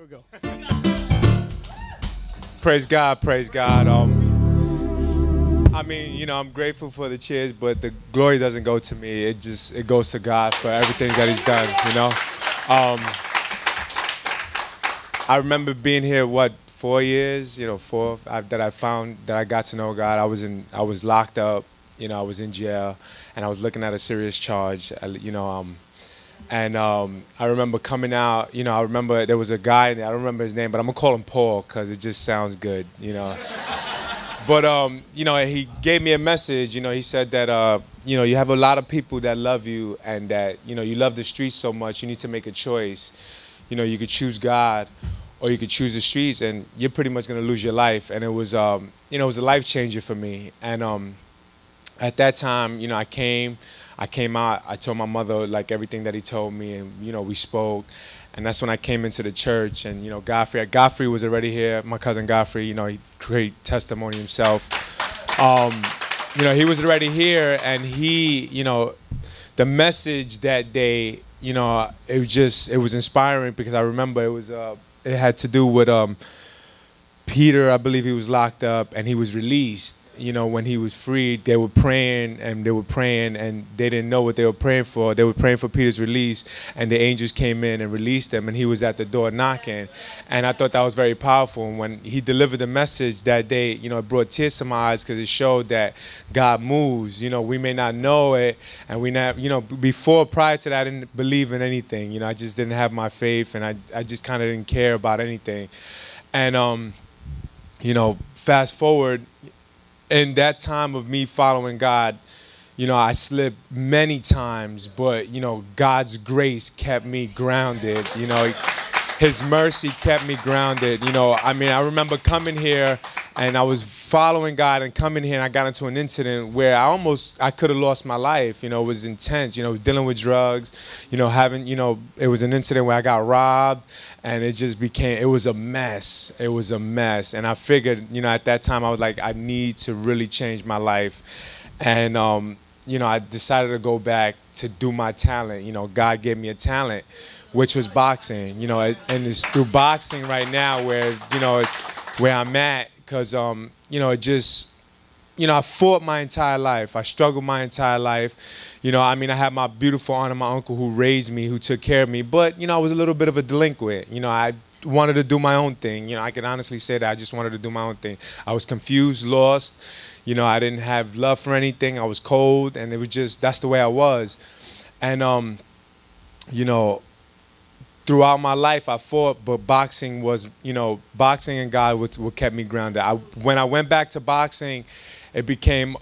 we go. Praise God, praise God. I mean, you know, I'm grateful for the cheers, but the glory doesn't go to me. It goes to God for everything that He's done, you know. I remember being here, what, 4 years, you know, that I got to know God. I was locked up, you know, I was in jail, and I was looking at a serious charge, you know. I remember coming out, you know, I remember there was a guy, I don't remember his name, but I'm gonna call him Paul because it just sounds good, you know. But, you know, he gave me a message, you know, he said that, you know, you have a lot of people that love you and that, you know, you love the streets so much, you need to make a choice. You know, you could choose God or you could choose the streets and you're pretty much gonna lose your life. And it was, you know, it was a life changer for me. And at that time, you know, I came out, I told my mother like everything that he told me, and you know, we spoke, and that's when I came into the church. And you know, Godfrey was already here, my cousin Godfrey, you know, he great testimony himself. You know, he was already here, and he, you know, the message that day, you know, it was inspiring because I remember it had to do with Peter. I believe he was locked up and he was released. You know, when he was freed, they were praying and they didn't know what they were praying for. They were praying for Peter's release, and the angels came in and released him, and he was at the door knocking. And I thought that was very powerful. And when he delivered the message that day, you know, it brought tears to my eyes because it showed that God moves. You know, we may not know it, and we not, you know, prior to that, I didn't believe in anything. You know, I just didn't have my faith, and I just kind of didn't care about anything. And, you know, fast forward, in that time of me following God, you know, I slipped many times, but, you know, God's grace kept me grounded. You know, His mercy kept me grounded. You know, I mean, I remember coming here and I was following God and coming here and I got into an incident where I could have lost my life. You know, it was intense. You know, dealing with drugs, you know, it was an incident where I got robbed. And it was a mess. It was a mess. And I figured, you know, at that time, I was like, I need to really change my life. And, you know, I decided to go back to do my talent. You know, God gave me a talent, which was boxing. You know, and it's through boxing right now where, you know, where I'm at. Because, you know, you know, I fought my entire life. I struggled my entire life. You know, I mean, I had my beautiful aunt and my uncle who raised me, who took care of me. But, you know, I was a little bit of a delinquent. You know, I wanted to do my own thing. You know, I can honestly say that I just wanted to do my own thing. I was confused, lost. You know, I didn't have love for anything. I was cold. And it was just, that's the way I was. And, you know, throughout my life, I fought, but boxing was, you know, boxing and God was what kept me grounded. When I went back to boxing, it became,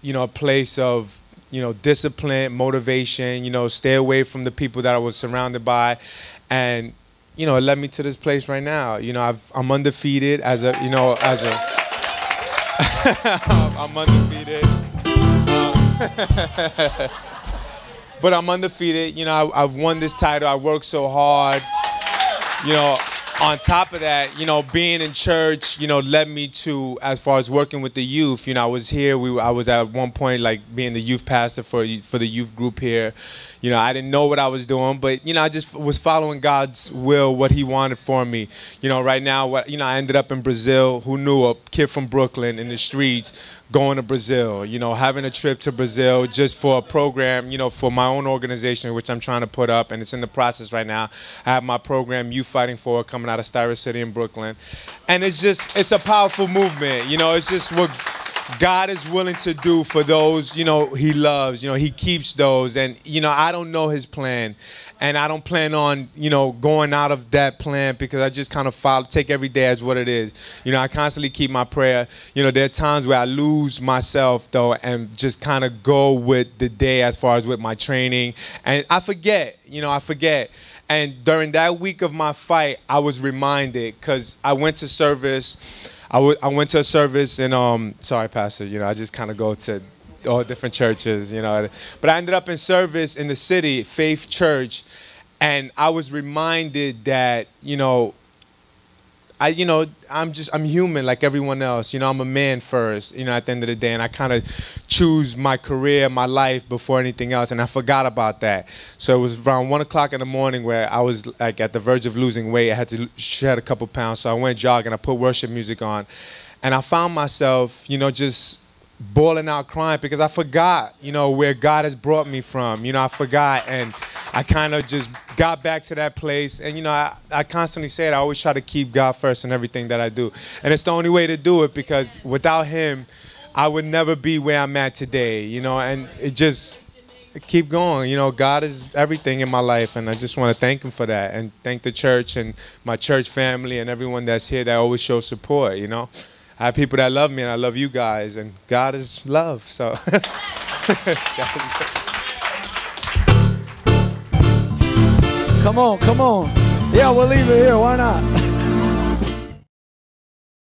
you know, a place of, you know, discipline, motivation, you know, stay away from the people that I was surrounded by. And, you know, it led me to this place right now. You know, I'm undefeated I'm undefeated. But I'm undefeated. You know, I've won this title. I worked so hard. You know, on top of that, you know, being in church, you know, led me to, as far as working with the youth. You know, I was here. I was at one point like being the youth pastor for the youth group here. You know, I didn't know what I was doing, but, you know, I just was following God's will, what He wanted for me. You know, right now, you know, I ended up in Brazil. Who knew? A kid from Brooklyn in the streets going to Brazil, you know, having a trip to Brazil just for a program, you know, for my own organization, which I'm trying to put up, and it's in the process right now. I have my program, Youth Fighting For, coming out of Styra City in Brooklyn. And it's a powerful movement. You know, it's just what God is willing to do for those, you know, He loves. You know, He keeps those. And, you know, I don't know His plan. And I don't plan on, you know, going out of that plan because I just kind of take every day as what it is. You know, I constantly keep my prayer. You know, there are times where I lose myself, though, and just kind of go with the day as far as with my training. And I forget, you know, I forget. And during that week of my fight, I was reminded because I went to service. I went to a service and, sorry, Pastor, you know, I just kind of go to all different churches, you know. But I ended up in service in the city, Faith Church, and I was reminded that, you know, I'm human like everyone else. I'm a man first, at the end of the day, and I kind of choose my career, my life before anything else, and I forgot about that. So it was around 1 o'clock in the morning where I was like at the verge of losing weight. I had to shed a couple pounds, so I went jogging. I put worship music on, and I found myself, just bawling out crying because I forgot, where God has brought me from. I forgot, and I kind of just got back to that place. And, I constantly say it. I always try to keep God first in everything that I do. And it's the only way to do it, because without him, I would never be where I'm at today, and it just keep going. God is everything in my life, and I just want to thank him for that, and thank the church and my church family and everyone that's here that always shows support, I have people that love me, and I love you guys, and God is love, so. Come on. Yeah, we'll leave it here. Why not?